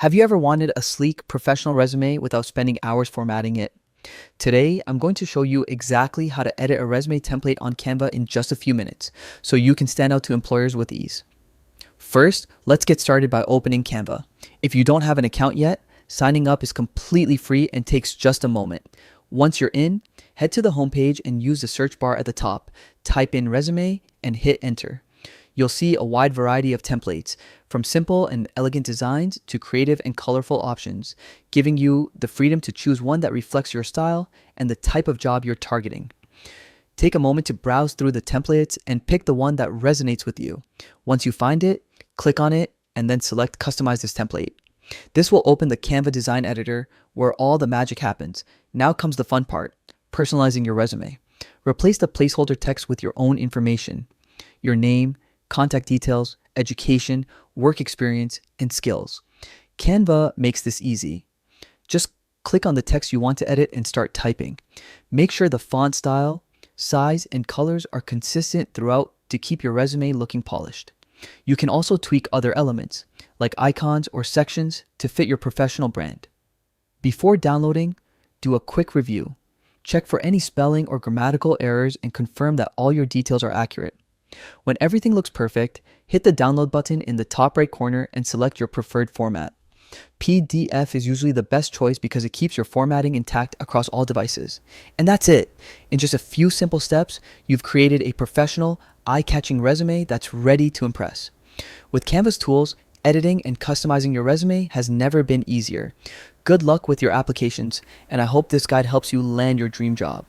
Have you ever wanted a sleek, professional resume without spending hours formatting it? Today, I'm going to show you exactly how to edit a resume template on Canva in just a few minutes, so you can stand out to employers with ease. First, let's get started by opening Canva. If you don't have an account yet, signing up is completely free and takes just a moment. Once you're in, head to the homepage and use the search bar at the top. Type in resume and hit enter. You'll see a wide variety of templates, from simple and elegant designs to creative and colorful options, giving you the freedom to choose one that reflects your style and the type of job you're targeting. Take a moment to browse through the templates and pick the one that resonates with you. Once you find it, click on it and then select Customize this template. This will open the Canva design editor where all the magic happens. Now comes the fun part, personalizing your resume. Replace the placeholder text with your own information, your name, contact details, education, work experience, and skills. Canva makes this easy. Just click on the text you want to edit and start typing. Make sure the font style, size, and colors are consistent throughout to keep your resume looking polished. You can also tweak other elements, like icons or sections, to fit your professional brand. Before downloading, do a quick review. Check for any spelling or grammatical errors and confirm that all your details are accurate. When everything looks perfect, hit the download button in the top right corner and select your preferred format. PDF is usually the best choice because it keeps your formatting intact across all devices. And that's it. In just a few simple steps, you've created a professional, eye-catching resume that's ready to impress. With Canva's tools, editing and customizing your resume has never been easier. Good luck with your applications, and I hope this guide helps you land your dream job.